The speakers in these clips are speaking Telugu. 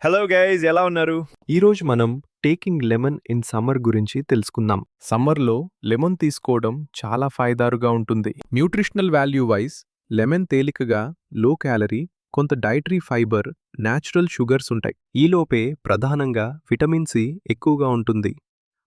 హలో గైస్, ఎలా ఉన్నారు? ఈరోజు మనం టేకింగ్ లెమన్ ఇన్ సమ్మర్ గురించి తెలుసుకుందాం. సమ్మర్లో లెమన్ తీసుకోవడం చాలా ఫాయిదారుగా ఉంటుంది. న్యూట్రిషనల్ వాల్యూ వైజ్ లెమన్ తేలికగా, లో క్యాలరీ, కొంత డైటరీ ఫైబర్, న్యాచురల్ షుగర్స్ ఉంటాయి. ఈలోపే ప్రధానంగా విటమిన్ సి ఎక్కువగా ఉంటుంది.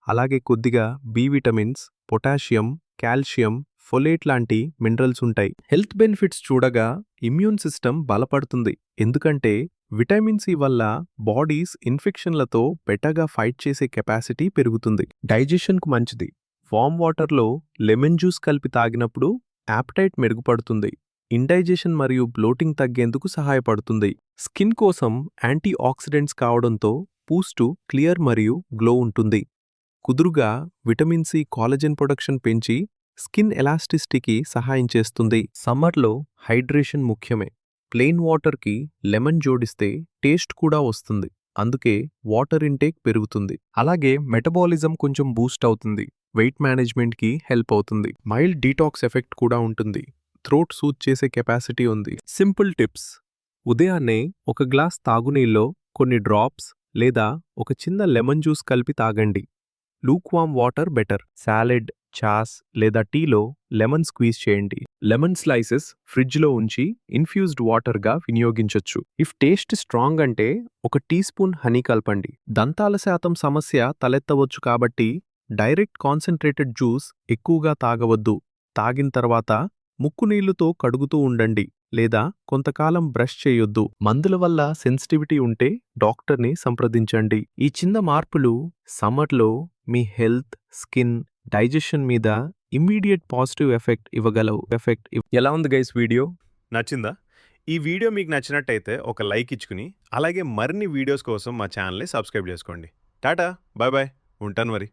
అలాగే కొద్దిగా B vitamins, potassium, calcium, folate లాంటి మినరల్స్ ఉంటాయి. హెల్త్ బెనిఫిట్స్ చూడగా ఇమ్యూన్ సిస్టమ్ బలపడుతుంది. ఎందుకంటే విటమిన్ సి వల్ల బాడీస్ ఇన్ఫెక్షన్లతో బెటర్గా ఫైట్ చేసే కెపాసిటీ పెరుగుతుంది. డైజెషన్కు మంచిది. వామ్ వాటర్లో లెమన్ జ్యూస్ కలిపి తాగినప్పుడు యాపటైట్ మెరుగుపడుతుంది. ఇండైజెషన్ మరియు బ్లోటింగ్ తగ్గేందుకు సహాయపడుతుంది. స్కిన్ కోసం యాంటీ ఆక్సిడెంట్స్ కావడంతో పూస్టు క్లియర్ మరియు గ్లో ఉంటుంది. కుదురుగా విటమిన్ సి కాలజన్ ప్రొడక్షన్ పెంచి స్కిన్ ఎలాస్టిసిటీకి సహాయం చేస్తుంది. సమ్మర్లో హైడ్రేషన్ ముఖ్యమే. ప్లెయిన్ వాటర్కి లెమన్ జోడిస్తే టేస్ట్ కూడా వస్తుంది. అందుకే వాటర్ ఇంటేక్ పెరుగుతుంది. అలాగే మెటబాలిజం కొంచెం బూస్ట్ అవుతుంది. వెయిట్ మేనేజ్మెంట్కి హెల్ప్ అవుతుంది. మైల్డ్ డీటాక్స్ ఎఫెక్ట్ కూడా ఉంటుంది. థ్రోట్ సూత్ చేసే కెపాసిటీ ఉంది. సింపుల్ టిప్స్: ఉదయాన్నే ఒక గ్లాస్ తాగునీళ్ళలో కొన్ని డ్రాప్స్ లేదా ఒక చిన్న లెమన్ జ్యూస్ కలిపి తాగండి. Lukewarm water better. Salad, chaas లేదా టీలో లెమన్ స్క్వీజ్ చేయండి. లెమన్ స్లైసెస్ ఫ్రిడ్జ్లో ఉంచి ఇన్ఫ్యూజ్డ్ వాటర్గా వినియోగించొచ్చు. ఇఫ్ టేస్ట్ స్ట్రాంగ్ అంటే ఒక టీ స్పూన్ హనీ కలపండి. దంతాల శాతం సమస్య తలెత్తవచ్చు కాబట్టి డైరెక్ట్ కాన్సంట్రేటెడ్ జ్యూస్ ఎక్కువగా తాగవద్దు. తాగిన తర్వాత ముక్కునీళ్లుతో కడుగుతూ ఉండండి లేదా కొంతకాలం బ్రష్ చేయొద్దు. మందుల వల్ల సెన్సిటివిటీ ఉంటే డాక్టర్ని సంప్రదించండి. ఈ చిన్న మార్పులు సమ్మర్లో మీ హెల్త్, స్కిన్, డైజెషన్ మీద ఇమ్మీడియట్ పాజిటివ్ ఎఫెక్ట్ ఇవ్వగలవు. ఎలా ఉంది గైస్ వీడియో? నచ్చిందా? ఈ వీడియో మీకు నచ్చినట్టయితే ఒక లైక్ ఇచ్చుకుని, అలాగే మరిన్ని వీడియోస్ కోసం మా ఛానల్ని సబ్స్క్రైబ్ చేసుకోండి. టాటా, బాయ్ బాయ్, ఉంటాను మరి.